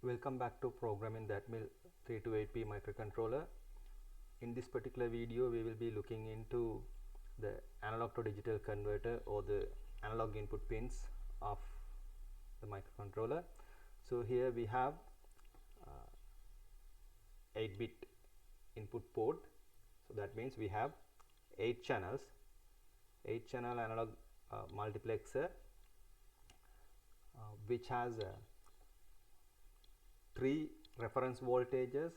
Welcome back to programming the Atmel 328P microcontroller. In this particular video we will be looking into the analog to digital converter or the analog input pins of the microcontroller. So here we have 8-bit input port, so that means we have 8 channels, 8 channel analog multiplexer which has 3 reference voltages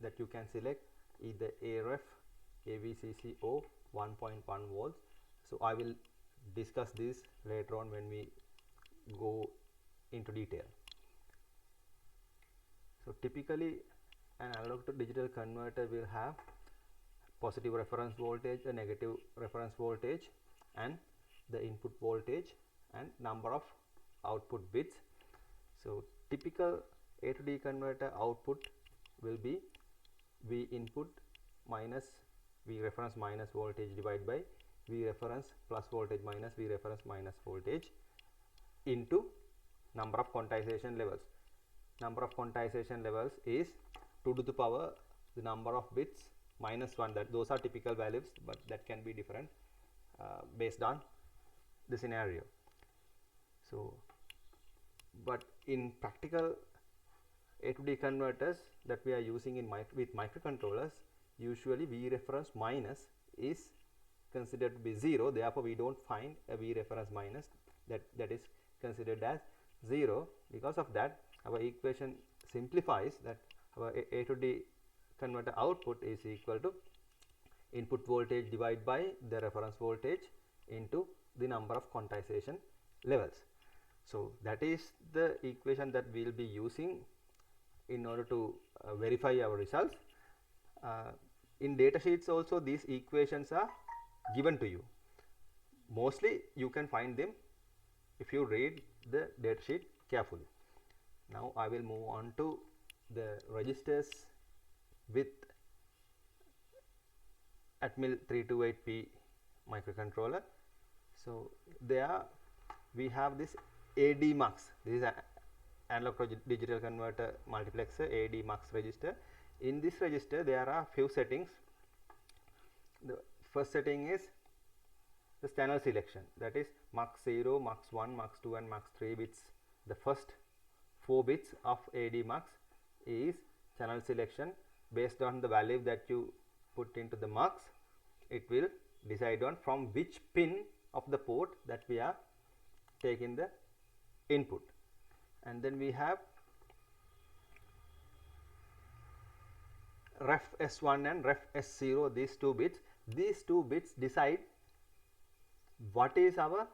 that you can select, either ARF, AVCC or 1.1 volts. So I will discuss this later on when we go into detail. So typically an analog to digital converter will have positive reference voltage, a negative reference voltage, and the input voltage and number of output bits. So typical A to D converter output will be V input minus V reference minus voltage divided by V reference plus voltage minus V reference minus voltage into number of quantization levels. Number of quantization levels is 2 to the power the number of bits minus 1. That those are typical values, but that can be different based on the scenario. So but in practical A to D converters that we are using in with microcontrollers, usually V reference minus is considered to be 0. Therefore we don't find a V reference minus, that is considered as 0. Because of that, our equation simplifies that our A to D converter output is equal to input voltage divided by the reference voltage into the number of quantization levels. So that is the equation that we will be using in order to verify our results. In data sheets also these equations are given to you. Mostly you can find them if you read the data sheet carefully. Now I will move on to the registers with Atmel 328P microcontroller. So there we have this ADMUX. This is analog to digital converter multiplexer, ADMUX register. In this register there are few settings. The first setting is the channel selection, that is MUX 0, MUX 1, MUX 2 and MUX 3 bits. The first 4 bits of ADMUX is channel selection. Based on the value that you put into the MUX, it will decide on from which pin of the port that we are taking the input. And then we have ref S1 and ref S0, these 2 bits. These 2 bits decide what is our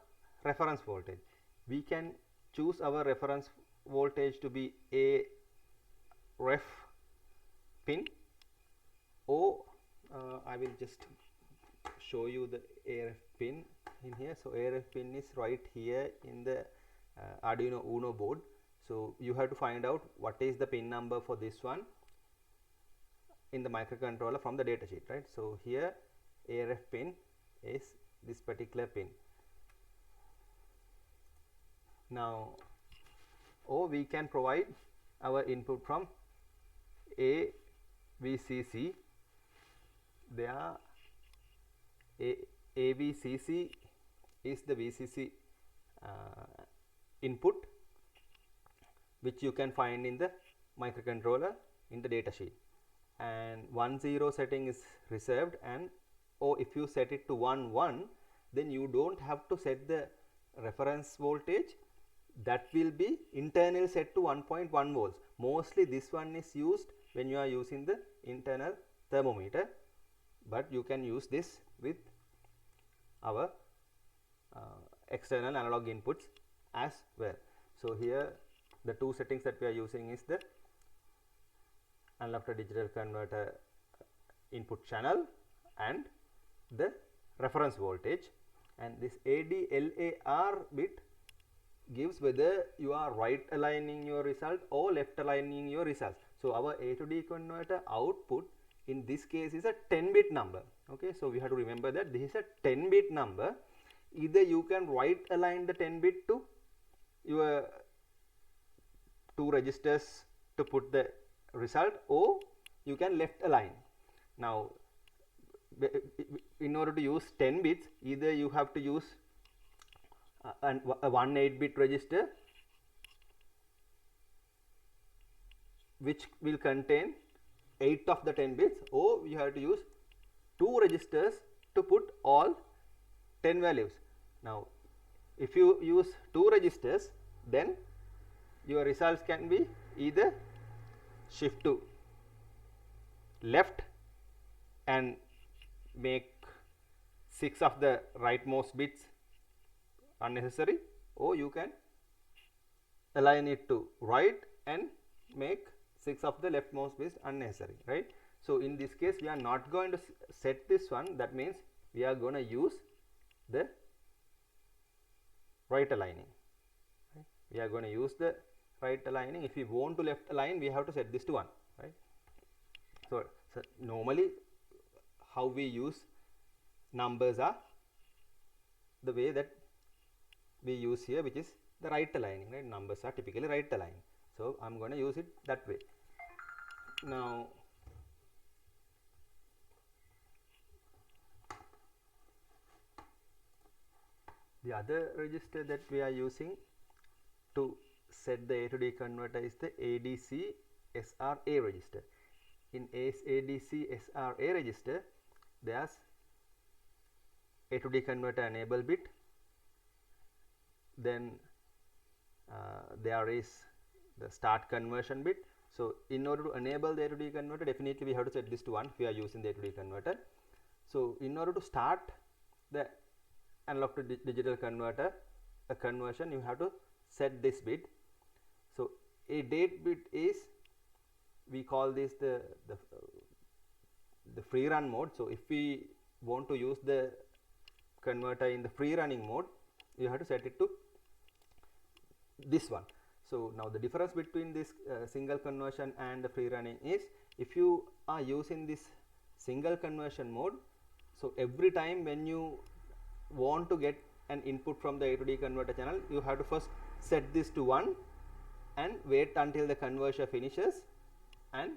reference voltage. We can choose our reference voltage to be a ref pin, or I will just show you the ARF pin in here. So ARF pin is right here in the Arduino Uno board. So you have to find out what is the pin number for this one in the microcontroller from the datasheet, right? So here ARF pin is this particular pin. Now, or we can provide our input from AVCC. There AVCC is the VCC input which you can find in the microcontroller in the datasheet, and 1-0 setting is reserved, and or if you set it to 1-1, then you don't have to set the reference voltage. That will be internally set to 1.1 volts. Mostly this one is used when you are using the internal thermometer, but you can use this with our external analog inputs as well. So here the 2 settings that we are using is the analog to digital converter input channel and the reference voltage, and this ADLAR bit gives whether you are right aligning your result or left aligning your results. So our A to D converter output in this case is a 10-bit number. Okay, so we have to remember that this is a 10-bit number. Either you can right align the 10-bit to your 2 registers to put the result, or you can left align. Now in order to use 10 bits, either you have to use a 1 8-bit register which will contain 8 of the 10 bits, or you have to use 2 registers to put all 10 values. Now if you use 2 registers, then your results can be either shift to left and make 6 of the rightmost bits unnecessary, or you can align it to right and make 6 of the leftmost bits unnecessary, right? So in this case we are not going to set this one. That means we are going to use the right aligning, right? We are going to use the right aligning. If we want to left align, we have to set this to 1, right? So normally how we use numbers are the way that we use here, which is the right aligning, right? Numbers are typically right aligned, so I'm going to use it that way. Now the other register that we are using to set the A to D converter is the ADC SRA register. In ADC SRA register, there's A to D converter enable bit, then there is the start conversion bit. So in order to enable the A to D converter, definitely we have to set this to 1 if we are using the A to D converter. So in order to start the analog to digital converter a conversion, you have to set this bit. So a date bit is, we call this the free run mode. So if we want to use the converter in the free running mode, you have to set it to this one. So now the difference between this single conversion and the free running is, if you are using this single conversion mode, so every time when you want to get an input from the A to D converter channel, you have to first set this to 1 and wait until the conversion finishes, and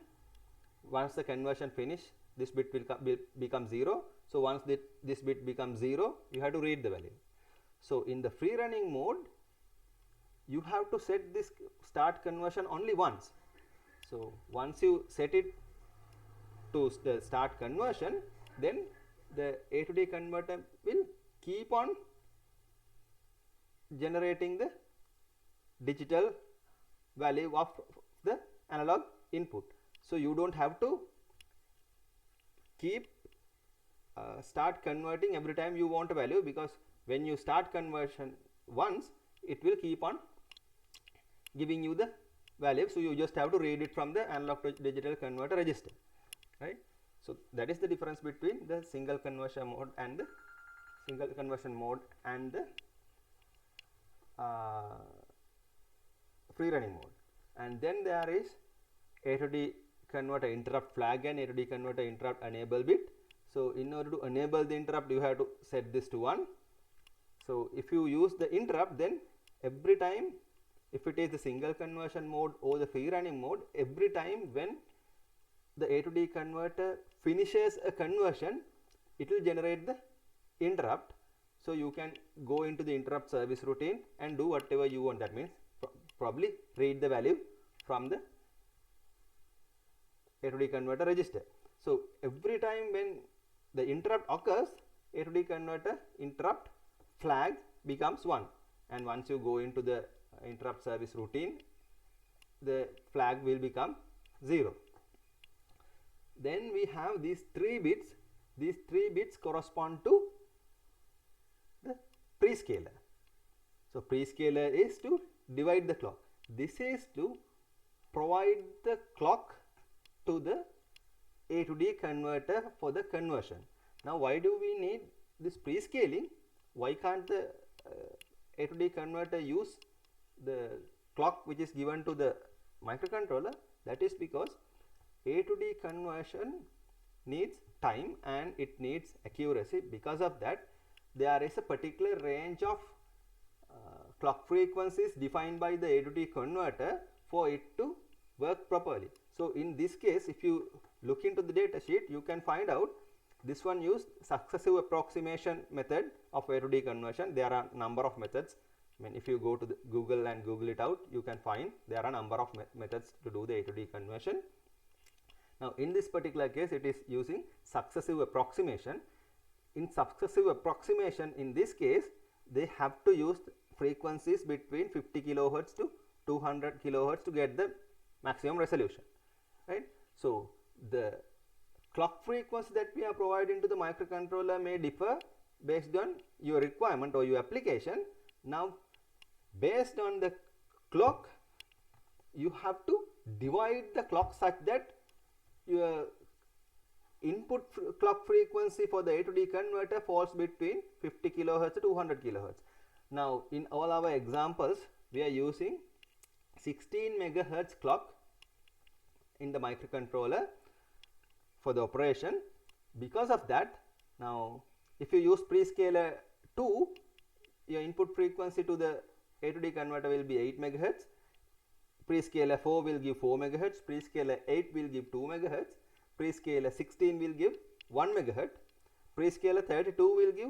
once the conversion finish, this bit will become 0. So once this bit becomes 0, you have to read the value. So in the free running mode, you have to set this start conversion only once. So once you set it to the start conversion, then the A to D converter will keep on generating the digital value of the analog input. So you don't have to keep start converting every time you want a value, because when you start conversion once, it will keep on giving you the value. So you just have to read it from the analog to digital converter register, right? So that is the difference between the single conversion mode and the free running mode. And then there is A to D converter interrupt flag and A to D converter interrupt enable bit. So in order to enable the interrupt, you have to set this to 1. So if you use the interrupt, then every time, if it is the single conversion mode or the free running mode, every time when the A to D converter finishes a conversion, it will generate the interrupt. So you can go into the interrupt service routine and do whatever you want. That means probably read the value from the A to D converter register. So every time when the interrupt occurs, A to D converter interrupt flag becomes 1, and once you go into the interrupt service routine, the flag will become 0. Then we have these 3 bits. These 3 bits correspond to the prescaler. So prescaler is to divide the clock. This is to provide the clock to the A to D converter for the conversion. Now why do we need this prescaling? Why can't the A to D converter use the clock which is given to the microcontroller? That is because A to D conversion needs time and it needs accuracy. Because of that, there is a particular range of clock frequencies defined by the A to D converter for it to work properly. So in this case, if you look into the data sheet, you can find out this one used successive approximation method of A to D conversion. There are number of methods. I mean, if you go to the Google and Google it out, you can find there are number of methods to do the A to D conversion. Now in this particular case, it is using successive approximation. In successive approximation, in this case, they have to use frequencies between 50 kilohertz to 200 kilohertz to get the maximum resolution, right? So the clock frequency that we are providing to the microcontroller may differ based on your requirement or your application. Now based on the clock, you have to divide the clock such that your input clock frequency for the A to D converter falls between 50 kilohertz to 200 kilohertz. Now in all our examples, we are using 16 megahertz clock in the microcontroller for the operation. Because of that, now if you use prescaler 2, your input frequency to the A to D converter will be 8 megahertz. Prescaler 4 will give 4 megahertz. Prescaler 8 will give 2 megahertz. Prescaler 16 will give 1 megahertz. Prescaler 32 will give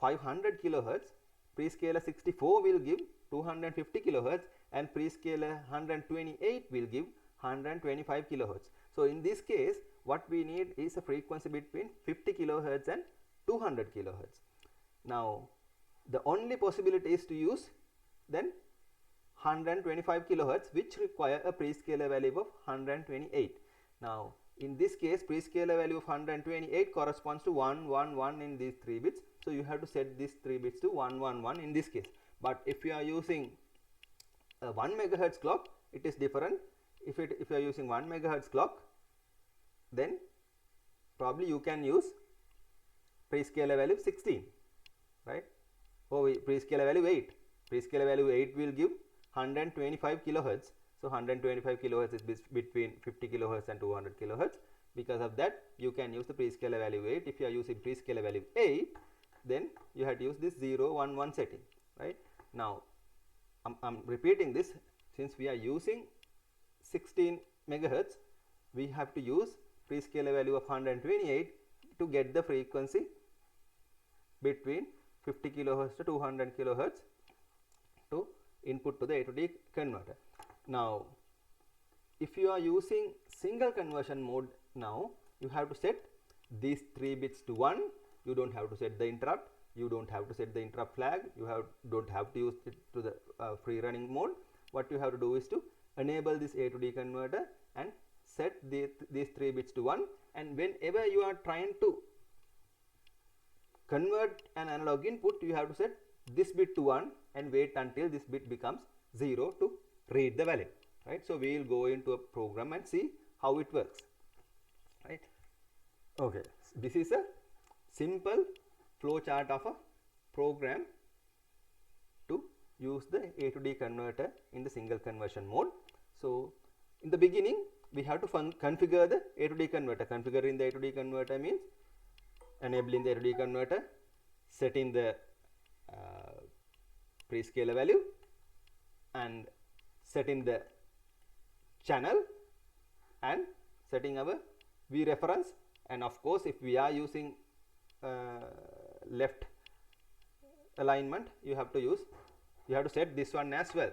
500 kilohertz. Prescaler 64 will give 250 kilohertz, and prescaler 128 will give 125 kilohertz. So in this case, what we need is a frequency between 50 kilohertz and 200 kilohertz. Now the only possibility is to use then 125 kilohertz, which require a prescaler value of 128. Now in this case, prescaler value of 128 corresponds to 111 in these 3 bits. So you have to set these 3 bits to 111 in this case. But if you are using a 1 megahertz clock, it is different. If you are using 1 megahertz clock, then probably you can use prescaler value 16, right? Or prescaler value 8. Prescaler value 8 will give 125 kilohertz. So 125 kilohertz is between 50 kilohertz and 200 kilohertz. Because of that, you can use the prescaler value 8. If you are using prescaler value 8, then you have to use this 0, 1, 1 setting, right? Now I'm repeating this. Since we are using 16 megahertz, we have to use prescaler value of 128 to get the frequency between 50 kilohertz to 200 kilohertz to input to the A to D converter. Now if you are using single conversion mode, now you have to set these 3 bits to 1. You don't have to set the interrupt, you don't have to set the interrupt flag, you don't have to use it to the free running mode. What you have to do is to enable this A to D converter and set these 3 bits to 1, and whenever you are trying to convert an analog input, you have to set this bit to 1 and wait until this bit becomes 0 to read the value, right? So we will go into a program and see how it works, right? Okay, this is a simple flow chart of a program to use the A to D converter in the single conversion mode. So in the beginning, we have to configure the A to D converter. Configuring the A to D converter means enabling the A to D converter, setting the prescaler value, and setting the channel, and setting our V reference. And of course, if we are using left alignment, you have to set this one as well.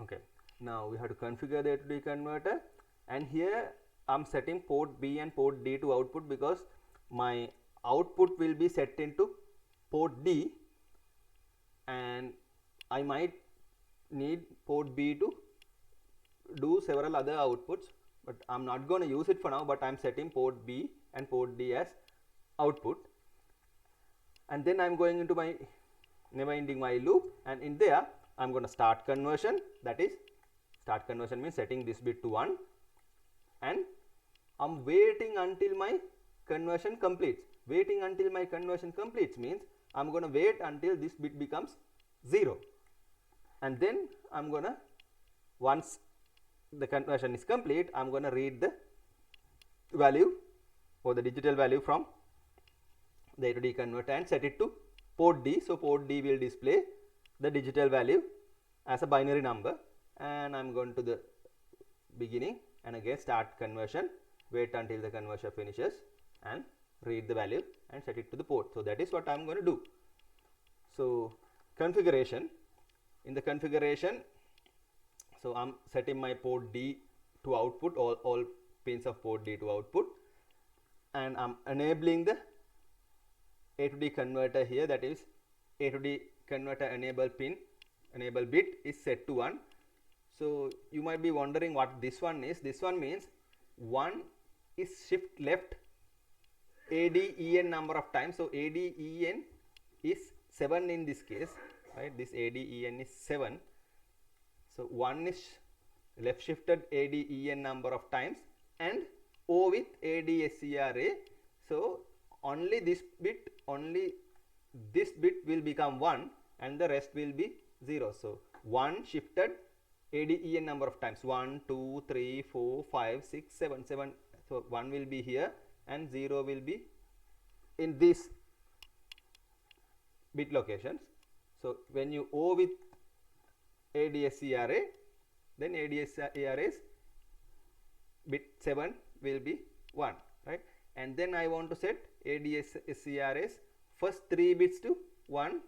Okay, now we have to configure the A to D converter, and here I'm setting port B and port D to output because my output will be set into port D, and I might need port B to do several other outputs, but I'm not going to use it for now. But I'm setting port B and port D as output, and then I'm going into my never ending while loop, and in there I'm going to start conversion. That is, start conversion means setting this bit to 1, and I'm waiting until my conversion completes. Waiting until my conversion completes means I'm going to wait until this bit becomes 0, and then I'm going to, once the conversion is complete, I'm going to read the value or the digital value from the A to D converter and set it to port D. So port D will display the digital value as a binary number, and I'm going to the beginning and again start conversion, wait until the conversion finishes and read the value and set it to the port. So that is what I'm going to do. So configuration, in the configuration, so I'm setting my port D to output, all pins of port D to output, and I'm enabling the A to D converter here, that is A to D converter enable bit is set to 1. So you might be wondering what this one is. This one means 1 is shift left ADEN number of times. So ADEN is 7 in this case, right? This ADEN is 7. So 1 is left shifted ADEN number of times and O with ADSCRA. So only this bit will become 1 and the rest will be 0. So 1 shifted ADEN number of times, 1, 2, 3, 4, 5, 6, 7. So 1 will be here and 0 will be in these bit locations. So when you O with ADSCRA, then ADSCRA's bit 7 will be 1, right? And then I want to set ADSCRA's first 3 bits to 1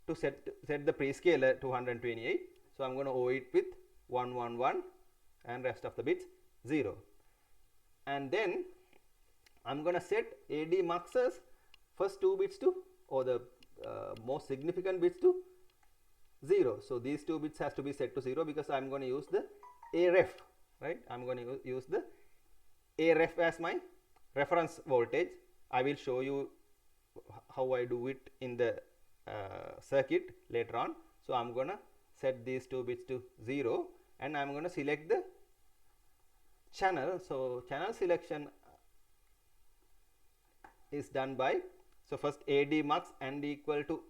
to set the prescaler to 128. So I'm going to O it with 111 and rest of the bits 0. And then I'm going to set ADMUX's first 2 bits to, or the most significant bits to 0. So these 2 bits has to be set to 0 because I'm going to use the AREF, right? I'm going to use the AREF as my reference voltage. I will show you how I do it in the circuit later on. So I'm going to set these 2 bits to 0 and I'm going to select the channel. So channel selection is done by, so first ADMUX and equal to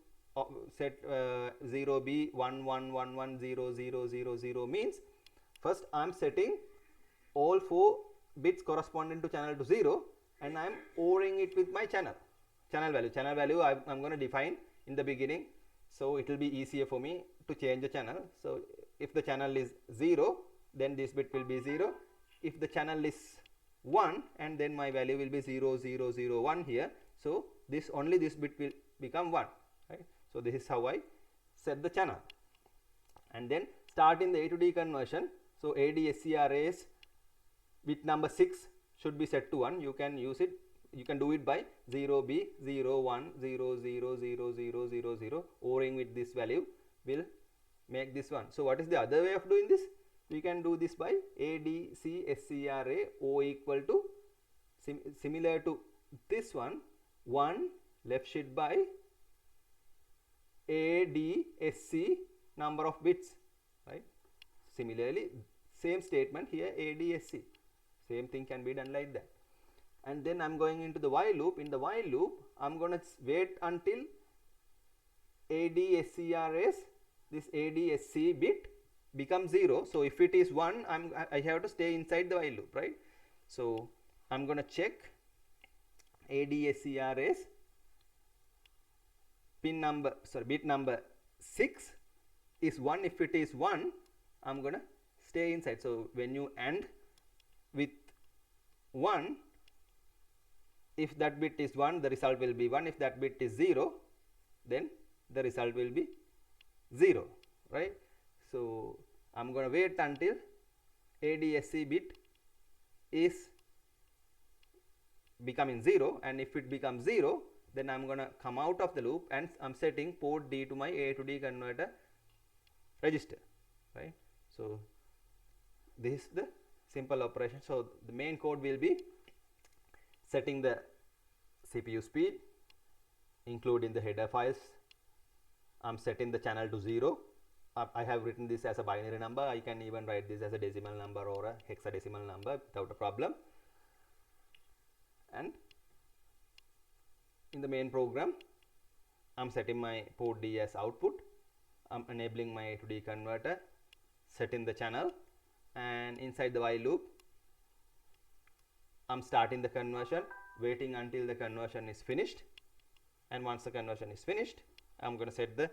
set 0B 11110000 means first I'm setting all 4 bits corresponding to channel to 0 and I'm ORing it with my channel value. I'm going to define in the beginning, so it will be easier for me to change the channel. So if the channel is 0, then this bit will be 0. If the channel is 1, and then my value will be 0001 here. So only this bit will become 1, right? So this is how I set the channel. And then start in the A to D conversion. So ADSCRA's bit number 6 should be set to 1. You can use it. You can do it by 0B 01 00 0000. ORing with this value will make this one. So what is the other way of doing this? We can do this by ADCSCRA O equal to similar to this one, 1 left shift by ADSC number of bits, right? Similarly, same statement here, ADSC, same thing can be done like that. And then I'm going into the while loop. In the while loop, I'm going to wait until ADSCRA's this ADSC bit becomes 0. So if it is 1, I have to stay inside the while loop, right? So I'm going to check ADSCRA's bit number 6 is 1. If it is 1, I'm going to stay inside. So when you AND with 1, if that bit is 1, the result will be 1. If that bit is 0, then the result will be 0, right? So I'm going to wait until ADSC bit is becoming 0, and if it becomes 0, then I'm going to come out of the loop and I'm setting port D to my A to D converter register, right? So this is the simple operation. So the main code will be setting the CPU speed, including the header files. I'm setting the channel to 0. I have written this as a binary number. I can even write this as a decimal number or a hexadecimal number without a problem. And in the main program, I'm setting my port D as output. I'm enabling my A to D converter, setting the channel, and inside the while loop, I'm starting the conversion, waiting until the conversion is finished. And once the conversion is finished, I'm going to set the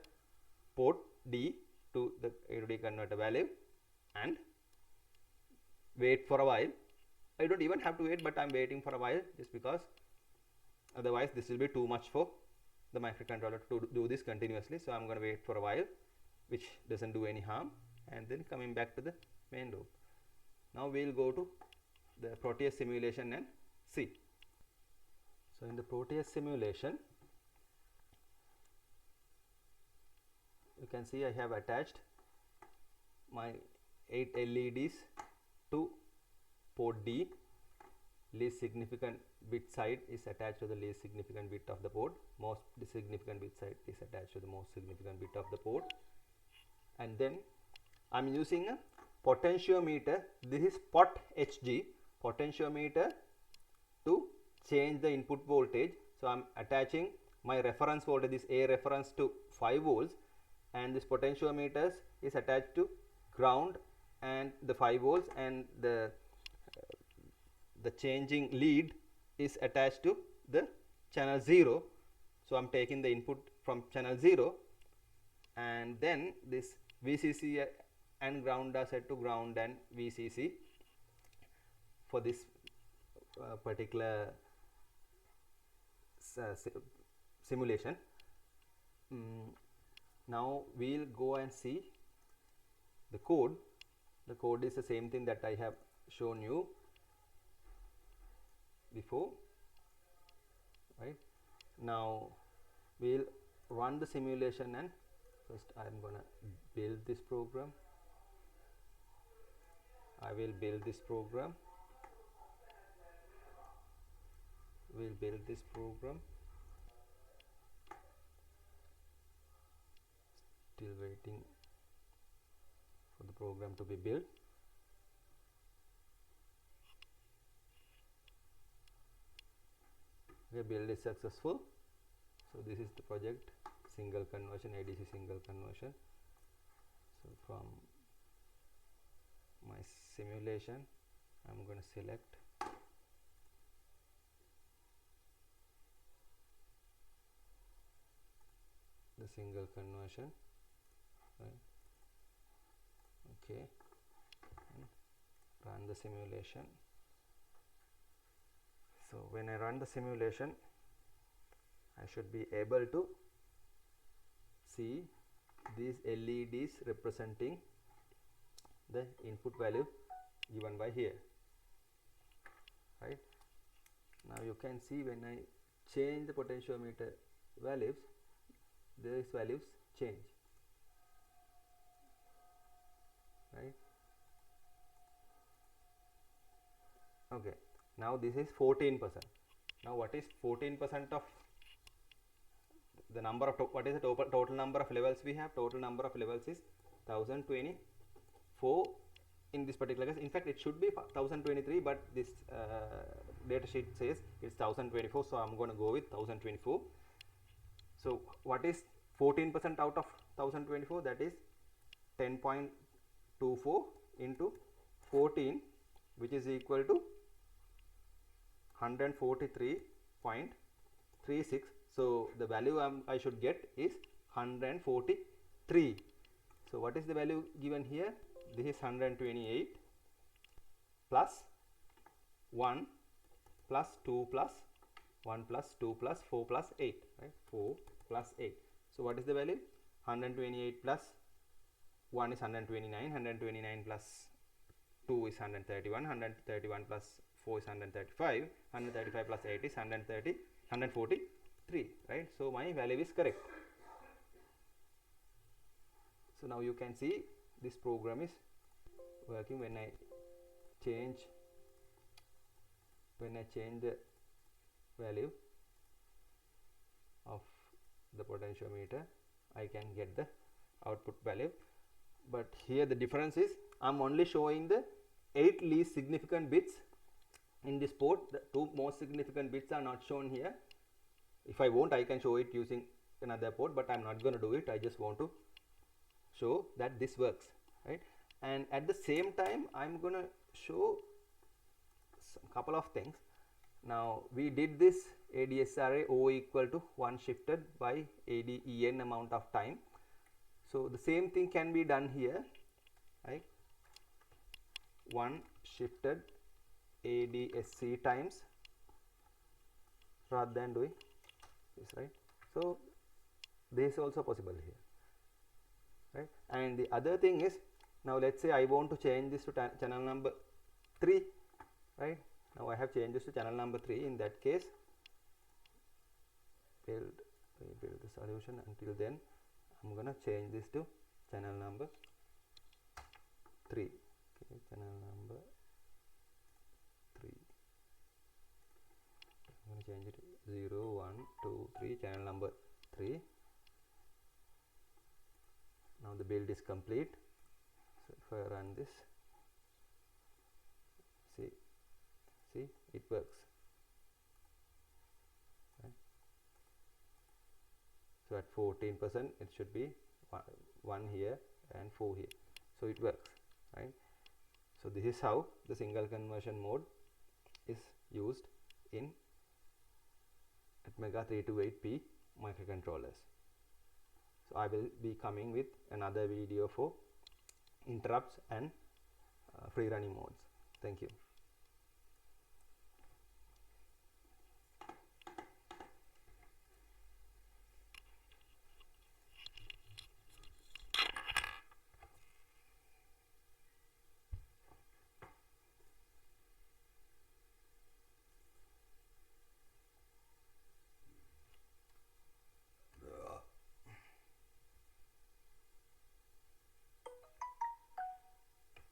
port D to the A to D converter value and wait for a while. I don't even have to wait, but I'm waiting for a while just because otherwise this will be too much for the microcontroller to do this continuously. So I'm going to wait for a while, which doesn't do any harm, and then coming back to the main loop. Now we'll go to the Proteus simulation and see. So in the Proteus simulation, you can see I have attached my 8 LEDs to port D. Least significant bit side is attached to the least significant bit of the port. Most significant bit side is attached to the most significant bit of the port. And then I'm using a potentiometer. This is pot HG potentiometer to change the input voltage. So I'm attaching my reference voltage, this A reference, to 5 volts, and this potentiometer is attached to ground and the 5 volts, and the changing lead is attached to the channel 0. So I'm taking the input from channel 0, and then this VCC and ground are set to ground and VCC for this particular simulation. Now we'll go and see the code. The code is the same thing that I have shown you before, right? Now we'll run the simulation, and first I'm gonna build this program. I will build this program. We'll build this program. Still waiting for the program to be built. Okay, build is successful. So this is the project, single conversion, ADC single conversion. So from my simulation, I'm going to select the single conversion, right? Okay, and run the simulation. So when I run the simulation, I should be able to see these LEDs representing the input value given by here, right? Now you can see when I change the potentiometer values, these values change, right? Okay, now this is 14%. Now what is 14% of the number of, what is the total number of levels we have? Total number of levels is 1024 in this particular case. In fact, it should be 1023, but this data sheet says it's 1024, so I'm going to go with 1024. So what is 14% out of 1024? That is 10.24 into 14, which is equal to 143.36. So the value I should get is 143. So what is the value given here? This is 128 plus 1 plus 2 plus 1 plus 2 plus 4 plus 8, right? 4 plus 8. So what is the value? 128 plus 1 is 129, 129 plus 2 is 131, 131 plus 4 is 135, 135 plus 8 is 143, right? So my value is correct. So now you can see this program is working. When I change the value of the potentiometer, I can get the output value. But here the difference is I'm only showing the 8 least significant bits in this port. The 2 most significant bits are not shown here. If I want, I can show it using another port, but I'm not going to do it. I just want to show that this works, right? And at the same time, I'm going to show some couple of things. Now we did this ADSRA O equal to 1 shifted by ADEN amount of time. So the same thing can be done here, right? 1 shifted ADSC times, rather than doing this, right? So this is also possible here, right? And the other thing is, now let's say I want to change this to channel number 3, right? Now I have changed this to channel number 3. In that case, rebuild the solution. Until then, I'm gonna change this to channel number 3. Okay, channel number 3. I'm gonna change it 0, 1, 2, 3, channel number 3. Now the build is complete. So if I run this, see it works, right? So at 14% it should be 1 here and 4 here, so it works, right? So this is how the single conversion mode is used in Atmega 328P microcontrollers. So I will be coming with another video for interrupts and free running modes. Thank you.